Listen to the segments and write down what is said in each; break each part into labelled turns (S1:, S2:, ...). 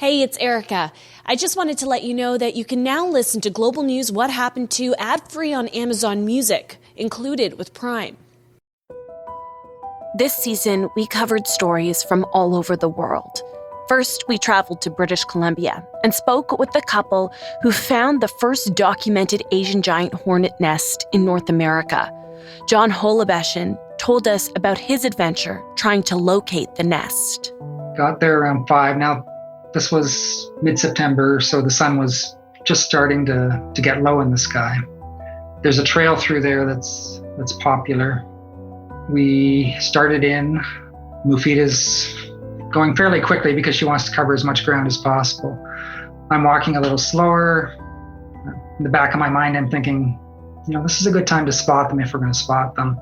S1: Hey, it's Erica. I just wanted to let you know that you can now listen to Global News What Happened To ad-free on Amazon Music, included with Prime. This season, we covered stories from all over the world. First, we traveled to British Columbia and spoke with the couple who found the first documented Asian giant hornet nest in North America. John Holobeshan told us about his adventure trying to locate the nest.
S2: Got there around 5. Now, this was mid-September, so the sun was just starting to get low in the sky. There's a trail through there that's popular. We started in. Mufita's going fairly quickly because she wants to cover as much ground as possible. I'm walking a little slower. In the back of my mind, I'm thinking, this is a good time to spot them if we're going to spot them,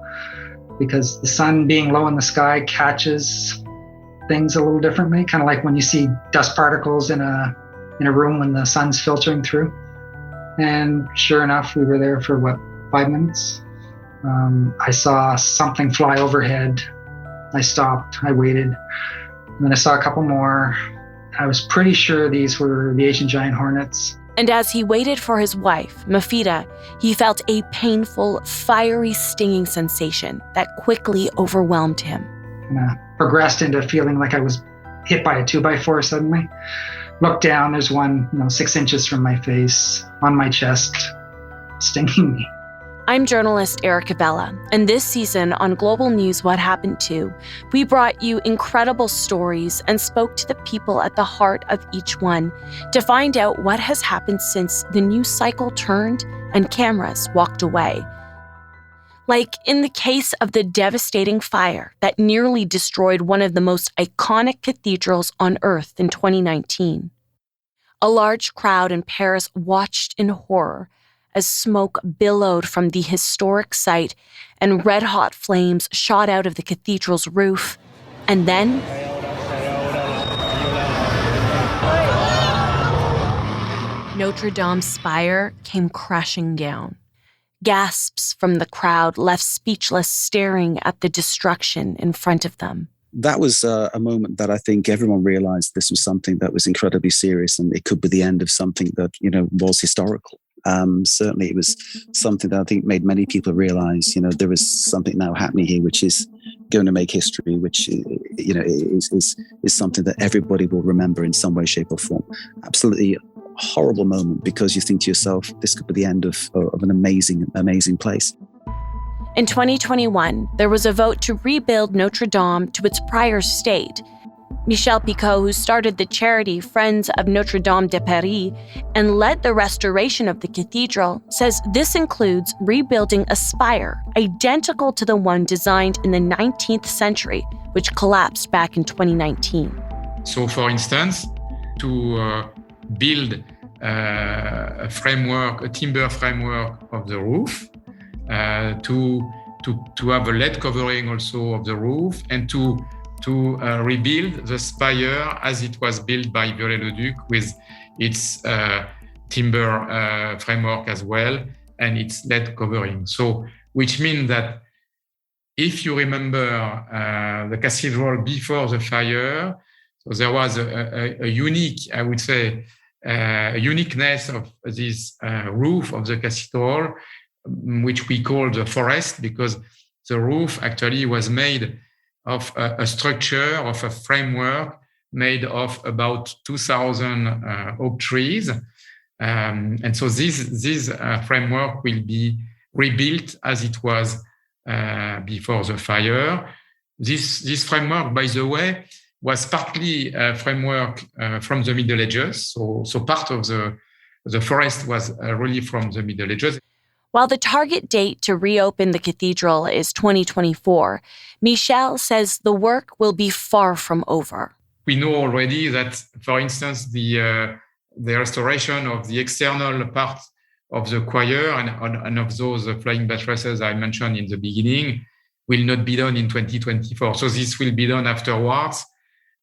S2: because the sun being low in the sky catches things a little differently, kind of like when you see dust particles in a room when the sun's filtering through. And sure enough, we were there for 5 minutes. I saw something fly overhead. I stopped, I waited, and then I saw a couple more. I was pretty sure these were the Asian giant hornets.
S1: And as he waited for his wife, Mufita, he felt a painful, fiery, stinging sensation that quickly overwhelmed him.
S2: Progressed into feeling like I was hit by a 2x4 suddenly. Looked down, there's one 6 inches from my face, on my chest, stinging me.
S1: I'm journalist Erica Vella, and this season on Global News What Happened To, we brought you incredible stories and spoke to the people at the heart of each one to find out what has happened since the news cycle turned and cameras walked away. Like in the case of the devastating fire that nearly destroyed one of the most iconic cathedrals on Earth in 2019. A large crowd in Paris watched in horror as smoke billowed from the historic site and red-hot flames shot out of the cathedral's roof. And then Notre Dame's spire came crashing down. Gasps from the crowd left speechless, staring at the destruction in front of them.
S3: That was a moment that I think everyone realized this was something that was incredibly serious, and it could be the end of something that, was historical. Certainly it was something that I think made many people realize, there is something now happening here which is going to make history, which, is something that everybody will remember in some way, shape or form. Absolutely horrible moment, because you think to yourself, this could be the end of an amazing place.
S1: In 2021, there was a vote to rebuild Notre Dame to its prior state. Michel Picot, who started the charity Friends of Notre Dame de Paris and led the restoration of the cathedral, says this includes rebuilding a spire identical to the one designed in the 19th century, which collapsed back in 2019.
S4: So, for instance, to build a timber framework of the roof, to have a lead covering also of the roof, and to rebuild the spire as it was built by Viollet-le-Duc with its timber framework as well and its lead covering. So, which means that if you remember the cathedral before the fire, so there was a unique, I would say, uniqueness of this roof of the cathedral, which we call the forest, because the roof actually was made of a structure, of a framework made of about 2,000 oak trees. And so this framework will be rebuilt as it was before the fire. This framework, by the way, was partly a framework from the Middle Ages. So part of the forest was really from the Middle Ages.
S1: While the target date to reopen the cathedral is 2024, Michel says the work will be far from over.
S4: We know already that, for instance, the restoration of the external part of the choir and of those flying buttresses I mentioned in the beginning will not be done in 2024. So this will be done afterwards.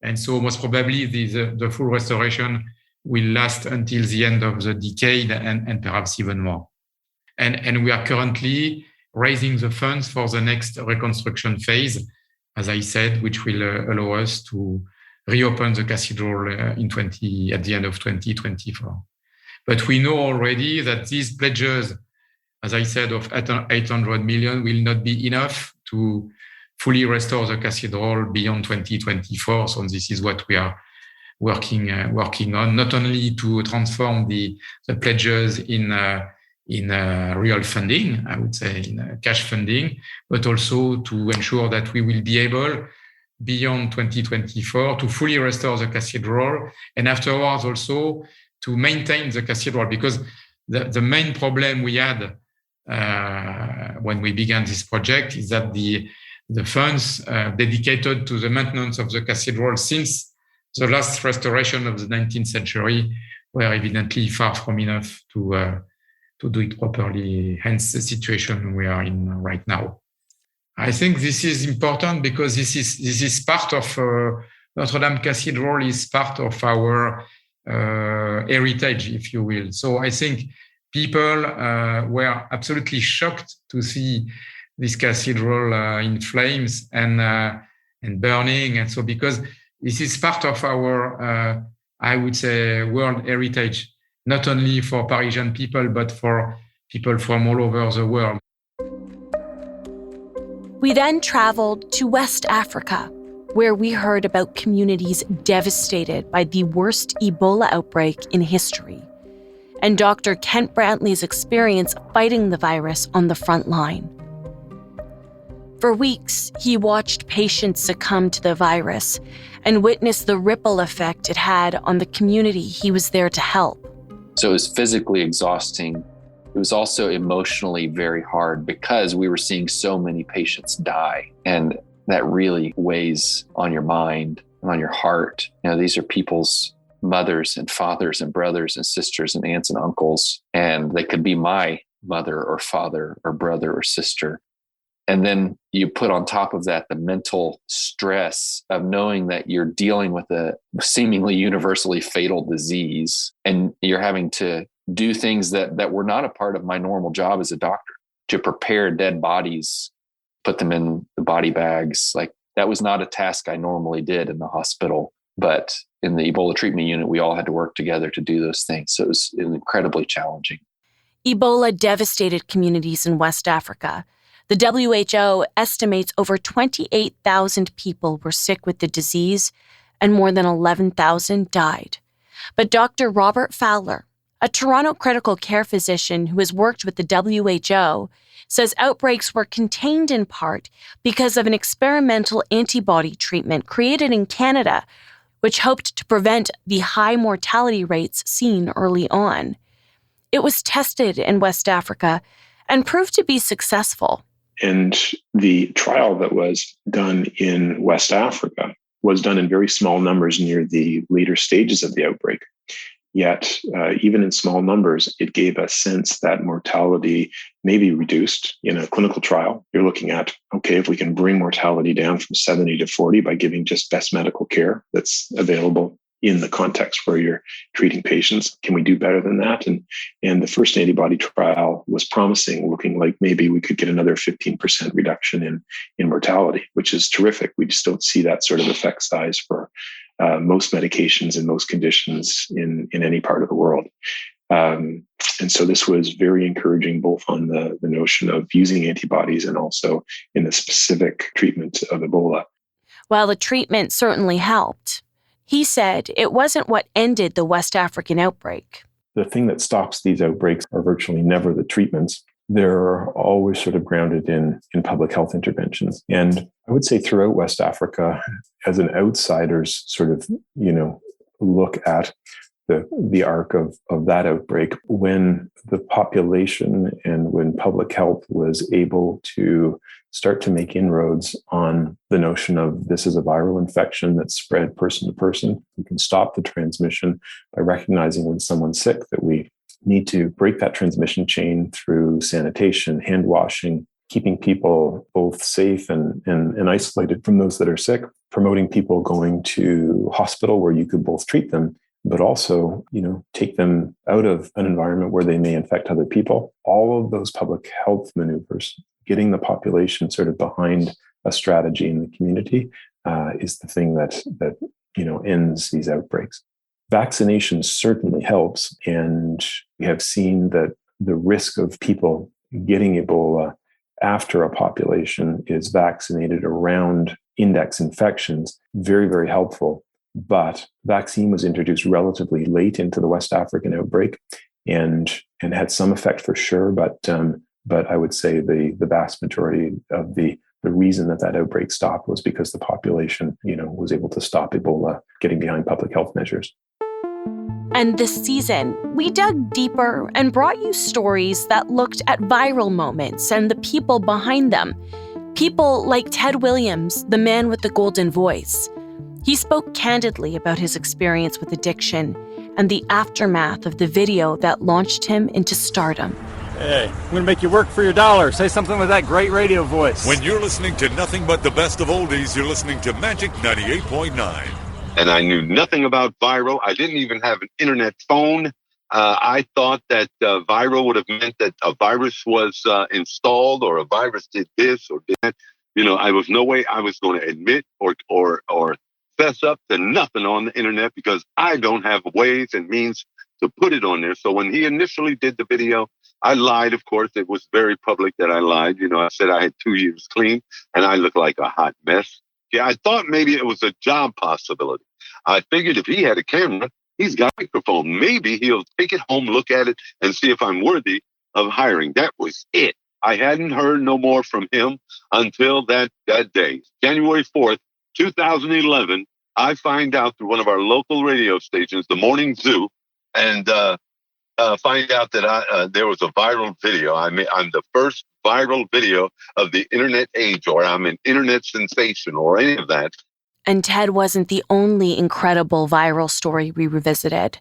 S4: And so most probably the full restoration will last until the end of the decade and perhaps even more. And we are currently raising the funds for the next reconstruction phase, as I said, which will allow us to reopen the cathedral at the end of 2024. But we know already that these pledges, as I said, of 800 million will not be enough to fully restore the cathedral beyond 2024. So this is what we are working on, not only to transform the pledges in real funding, I would say, in cash funding, but also to ensure that we will be able, beyond 2024, to fully restore the cathedral, and afterwards also to maintain the cathedral, because the main problem we had when we began this project is that the funds dedicated to the maintenance of the cathedral since the last restoration of the 19th century were evidently far from enough to do it properly, hence the situation we are in right now. I think this is important because this is part of Notre Dame Cathedral is part of our heritage, if you will. So I think people were absolutely shocked to see this cathedral in flames and burning, and so because this is part of our, I would say, world heritage, not only for Parisian people, but for people from all over the world.
S1: We then traveled to West Africa, where we heard about communities devastated by the worst Ebola outbreak in history, and Dr. Kent Brantley's experience fighting the virus on the front line. For weeks, he watched patients succumb to the virus and witnessed the ripple effect it had on the community he was there to help.
S5: So it was physically exhausting. It was also emotionally very hard because we were seeing so many patients die, and that really weighs on your mind and on your heart. You know, these are people's mothers and fathers and brothers and sisters and aunts and uncles, and they could be my mother or father or brother or sister. And then you put on top of that the mental stress of knowing that you're dealing with a seemingly universally fatal disease, and you're having to do things that were not a part of my normal job as a doctor, to prepare dead bodies, put them in the body bags. Like, that was not a task I normally did in the hospital. But in the Ebola treatment unit, we all had to work together to do those things. So it was incredibly challenging.
S1: Ebola devastated communities in West Africa. The WHO estimates over 28,000 people were sick with the disease and more than 11,000 died. But Dr. Robert Fowler, a Toronto critical care physician who has worked with the WHO, says outbreaks were contained in part because of an experimental antibody treatment created in Canada, which hoped to prevent the high mortality rates seen early on. It was tested in West Africa and proved to be successful.
S6: And the trial that was done in West Africa was done in very small numbers near the later stages of the outbreak. Yet, even in small numbers, it gave a sense that mortality may be reduced in a clinical trial. You're looking at, okay, if we can bring mortality down from 70 to 40 by giving just best medical care that's available in the context where you're treating patients, can we do better than that? And the first antibody trial was promising, looking like maybe we could get another 15% reduction in mortality, which is terrific. We just don't see that sort of effect size for most medications and most conditions in any part of the world. And so this was very encouraging, both on the notion of using antibodies and also in the specific treatment of Ebola.
S1: While the treatment certainly helped, he said it wasn't what ended the West African outbreak.
S7: The thing that stops these outbreaks are virtually never the treatments. They're always sort of grounded in public health interventions. And I would say throughout West Africa, as an outsider's sort of, look at the arc of that outbreak, when the population and when public health was able to start to make inroads on the notion of this is a viral infection that's spread person to person, we can stop the transmission by recognizing when someone's sick that we need to break that transmission chain through sanitation, hand washing, keeping people both safe and isolated from those that are sick, promoting people going to hospital where you could both treat them, but also, take them out of an environment where they may infect other people. All of those public health maneuvers, getting the population sort of behind a strategy in the community is the thing that ends these outbreaks. Vaccination certainly helps, and we have seen that the risk of people getting Ebola after a population is vaccinated around index infections, very, very helpful. But vaccine was introduced relatively late into the West African outbreak and had some effect for sure. But I would say the vast majority of the reason that outbreak stopped was because the population, was able to stop Ebola getting behind public health measures.
S1: And this season, we dug deeper and brought you stories that looked at viral moments and the people behind them. People like Ted Williams, the man with the golden voice. He spoke candidly about his experience with addiction and the aftermath of the video that launched him into stardom.
S8: Hey, I'm going to make you work for your dollar. Say something with that great radio voice.
S9: When you're listening to nothing but the best of oldies, you're listening to Magic 98.9.
S10: And I knew nothing about viral. I didn't even have an internet phone. I thought that viral would have meant that a virus was installed or a virus did this or did that. I was no way I was going to admit or fess up to nothing on the internet because I don't have ways and means to put it on there. So when he initially did the video, I lied, of course. It was very public that I lied. I said I had 2 years clean and I looked like a hot mess. Yeah, I thought maybe it was a job possibility. I figured if he had a camera, he's got a microphone. Maybe he'll take it home, look at it, and see if I'm worthy of hiring. That was it. I hadn't heard no more from him until that day. January 4th, 2011, I find out through one of our local radio stations, the Morning Zoo, and find out that there was a viral video. I'm the first viral video of the internet age, or I'm an internet sensation, or any of that.
S1: And Ted wasn't the only incredible viral story we revisited.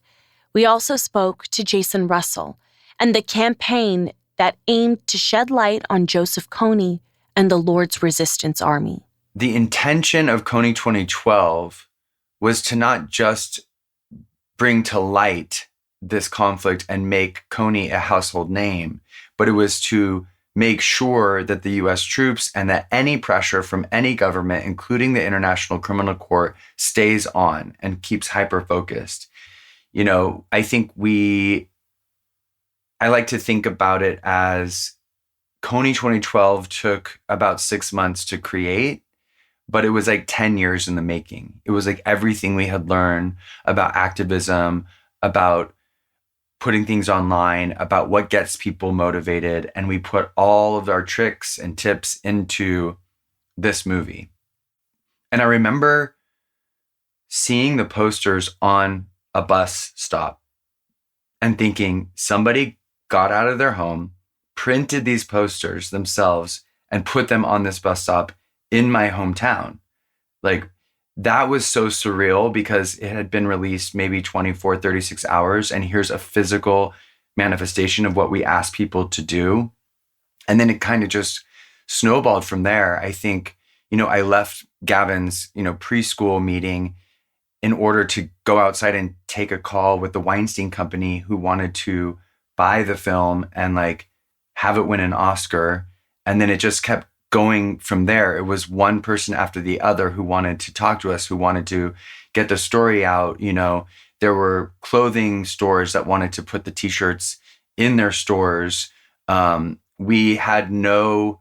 S1: We also spoke to Jason Russell and the campaign that aimed to shed light on Joseph Kony and the Lord's Resistance Army.
S11: The intention of Kony 2012 was to not just bring to light this conflict and make Kony a household name, but it was to make sure that the U.S. troops and that any pressure from any government, including the International Criminal Court, stays on and keeps hyper-focused. I think I like to think about it as Kony 2012 took about 6 months to create, but it was like 10 years in the making. It was like everything we had learned about activism, about putting things online, about what gets people motivated. And we put all of our tricks and tips into this movie. And I remember seeing the posters on a bus stop and thinking somebody got out of their home, printed these posters themselves, and put them on this bus stop in my hometown. Like, that was so surreal because it had been released maybe 24, 36 hours. And here's a physical manifestation of what we asked people to do. And then it kind of just snowballed from there. I think, I left Gavin's, preschool meeting in order to go outside and take a call with the Weinstein Company, who wanted to buy the film and have it win an Oscar. And then it just kept going from there. It was one person after the other who wanted to talk to us, who wanted to get the story out. There were clothing stores that wanted to put the t-shirts in their stores. We had no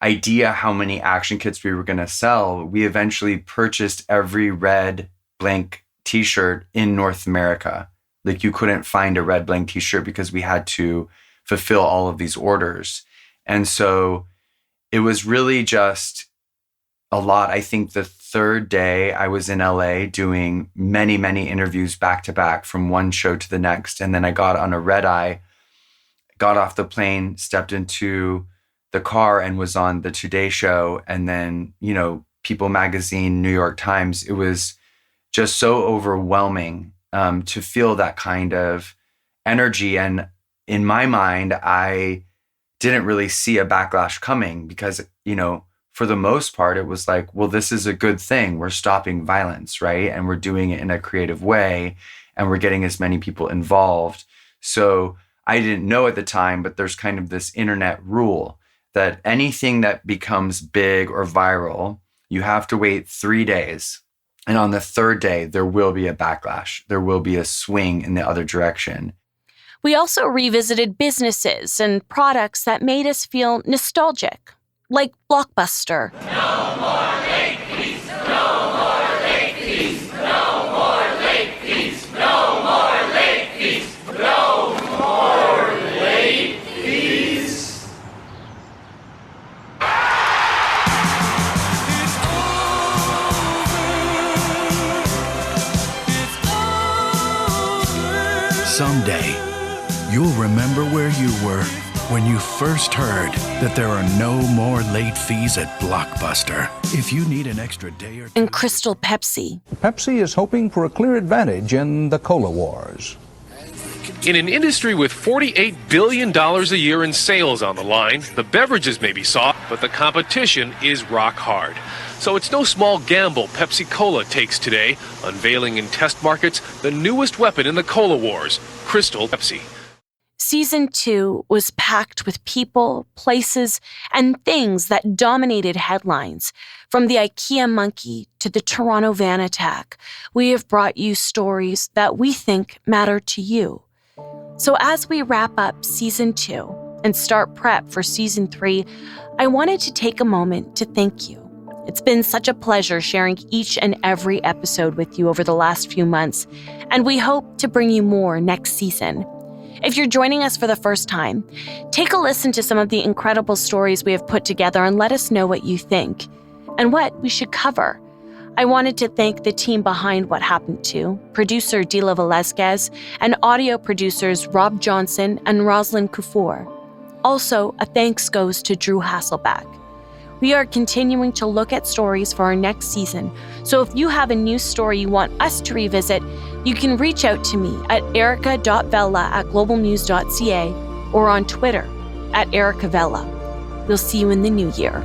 S11: idea how many action kits we were going to sell. We eventually purchased every red blank t-shirt in North America. You couldn't find a red blank t-shirt because we had to fulfill all of these orders. And so it was really just a lot. I think the third day I was in LA doing many, many interviews back to back from one show to the next. And then I got on a red eye, got off the plane, stepped into the car and was on the Today Show. And then, People Magazine, New York Times. It was just so overwhelming to feel that kind of energy. And in my mind, I didn't really see a backlash coming because, for the most part, it was like, well, this is a good thing. We're stopping violence, right? And we're doing it in a creative way and we're getting as many people involved. So I didn't know at the time, but there's kind of this internet rule that anything that becomes big or viral, you have to wait 3 days And on the third day, there will be a backlash. There will be a swing in the other direction.
S1: We also revisited businesses and products that made us feel nostalgic, like Blockbuster.
S12: No more late fees! No more late fees! No more late fees! No more late fees! No more late fees!
S13: Someday, you'll remember where you were when you first heard that there are no more late fees at Blockbuster. If you need an extra day or two...
S1: And Crystal Pepsi.
S14: Pepsi is hoping for a clear advantage in the cola wars.
S15: In an industry with $48 billion a year in sales on the line, the beverages may be soft, but the competition is rock hard. So it's no small gamble Pepsi Cola takes today, unveiling in test markets the newest weapon in the cola wars, Crystal Pepsi.
S1: Season 2 was packed with people, places, and things that dominated headlines. From the IKEA monkey to the Toronto van attack, we have brought you stories that we think matter to you. So as we wrap up Season 2 and start prep for Season 3, I wanted to take a moment to thank you. It's been such a pleasure sharing each and every episode with you over the last few months, and we hope to bring you more next season. If you're joining us for the first time, take a listen to some of the incredible stories we have put together and let us know what you think and what we should cover. I wanted to thank the team behind What Happened To, producer Dila Velazquez, and audio producers Rob Johnson and Roslyn Kufour. Also, a thanks goes to Drew Hasselback. We are continuing to look at stories for our next season, so if you have a new story you want us to revisit, you can reach out to me at erica.vella@globalnews.ca or on Twitter @Erica Vella. We'll see you in the new year.